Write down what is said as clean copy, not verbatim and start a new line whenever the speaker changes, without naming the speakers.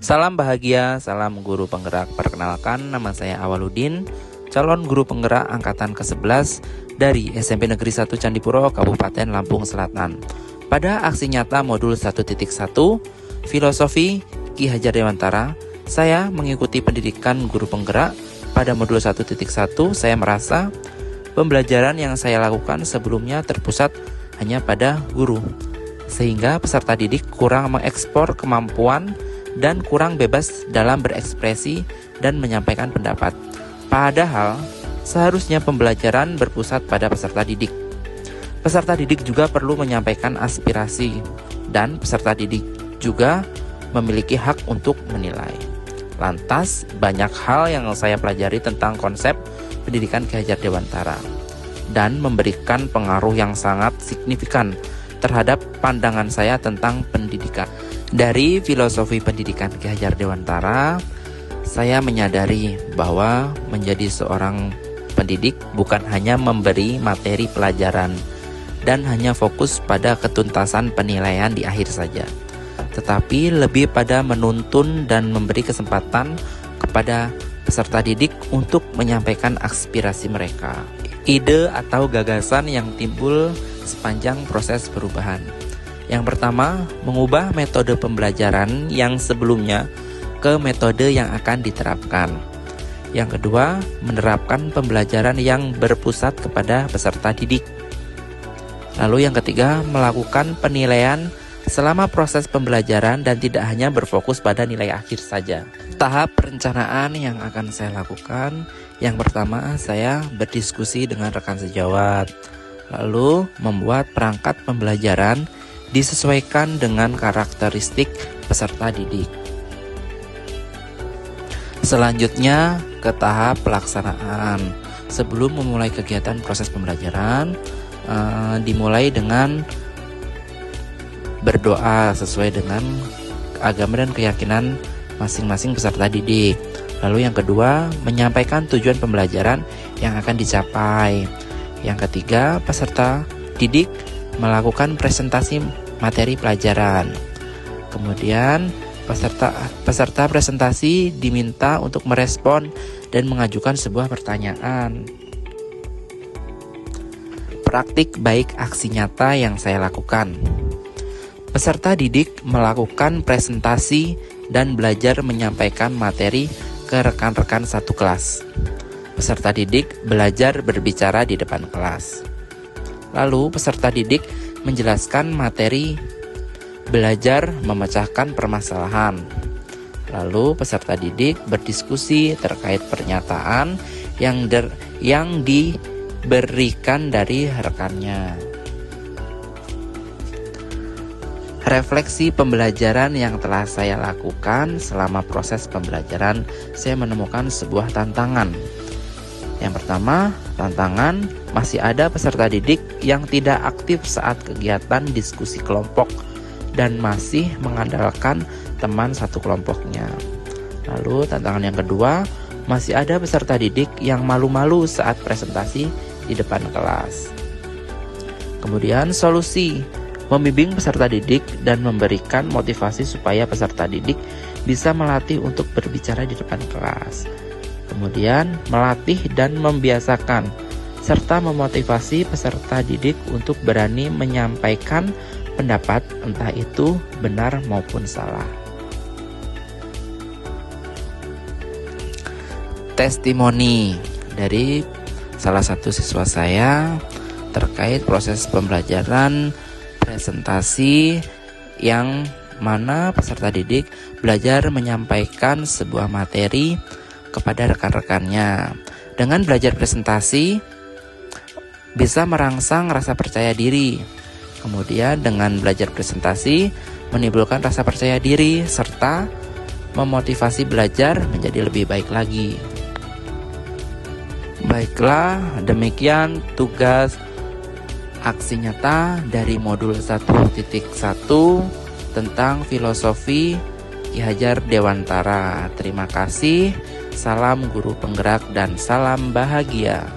Salam bahagia, salam guru penggerak. Perkenalkan, nama saya Awaludin, calon guru penggerak angkatan ke-11 dari SMP Negeri 1 Candipuro, Kabupaten Lampung Selatan. Pada aksi nyata modul 1.1 Filosofi Ki Hajar Dewantara, saya mengikuti pendidikan guru penggerak. Pada modul 1.1 saya merasa pembelajaran yang saya lakukan sebelumnya terpusat hanya pada guru, sehingga peserta didik kurang mengekspor kemampuan dan kurang bebas dalam berekspresi dan menyampaikan pendapat. Padahal, seharusnya pembelajaran berpusat pada peserta didik. Peserta didik juga perlu menyampaikan aspirasi, dan peserta didik juga memiliki hak untuk menilai. Lantas, banyak hal yang saya pelajari tentang konsep pendidikan Ki Hajar Dewantara dan memberikan pengaruh yang sangat signifikan terhadap pandangan saya tentang pendidikan. Dari filosofi pendidikan Ki Hajar Dewantara, saya menyadari bahwa menjadi seorang pendidik bukan hanya memberi materi pelajaran dan hanya fokus pada ketuntasan penilaian di akhir saja, tetapi lebih pada menuntun dan memberi kesempatan kepada peserta didik untuk menyampaikan aspirasi mereka, ide atau gagasan yang timbul sepanjang proses perubahan. Yang pertama, mengubah metode pembelajaran yang sebelumnya ke metode yang akan diterapkan. Yang kedua, menerapkan pembelajaran yang berpusat kepada peserta didik. Lalu yang ketiga, melakukan penilaian selama proses pembelajaran dan tidak hanya berfokus pada nilai akhir saja. Tahap perencanaan yang akan saya lakukan, yang pertama saya berdiskusi dengan rekan sejawat, lalu membuat perangkat pembelajaran disesuaikan dengan karakteristik peserta didik. Selanjutnya ke tahap pelaksanaan. Sebelum memulai kegiatan proses pembelajaran, dimulai dengan berdoa sesuai dengan agama dan keyakinan masing-masing peserta didik. Lalu yang kedua, menyampaikan tujuan pembelajaran yang akan dicapai. Yang ketiga, peserta didik melakukan presentasi materi pelajaran. Kemudian peserta presentasi diminta untuk merespon dan mengajukan sebuah pertanyaan. Praktik baik aksi nyata yang saya lakukan. Peserta didik melakukan presentasi dan belajar menyampaikan materi ke rekan-rekan satu kelas. Peserta didik belajar berbicara di depan kelas. Lalu peserta didik menjelaskan materi belajar memecahkan permasalahan. Lalu peserta didik berdiskusi terkait pernyataan yang diberikan dari rekannya. Refleksi pembelajaran yang telah saya lakukan selama proses pembelajaran, saya menemukan sebuah tantangan. Yang pertama, tantangan masih ada peserta didik yang tidak aktif saat kegiatan diskusi kelompok dan masih mengandalkan teman satu kelompoknya. Lalu tantangan yang kedua, masih ada peserta didik yang malu-malu saat presentasi di depan kelas. Kemudian solusi, membimbing peserta didik dan memberikan motivasi supaya peserta didik bisa melatih untuk berbicara di depan kelas. Kemudian melatih dan membiasakan serta memotivasi peserta didik untuk berani menyampaikan pendapat, entah itu benar maupun salah. Testimoni dari salah satu siswa saya terkait proses pembelajaran presentasi yang mana peserta didik belajar menyampaikan sebuah materi kepada rekan-rekannya. Dengan belajar presentasi bisa merangsang rasa percaya diri. Kemudian dengan belajar presentasi menimbulkan rasa percaya diri serta memotivasi belajar menjadi lebih baik lagi. Baiklah, demikian tugas aksi nyata dari modul 1.1 tentang filosofi Ki Hajar Dewantara. Terima kasih, salam guru penggerak dan salam bahagia.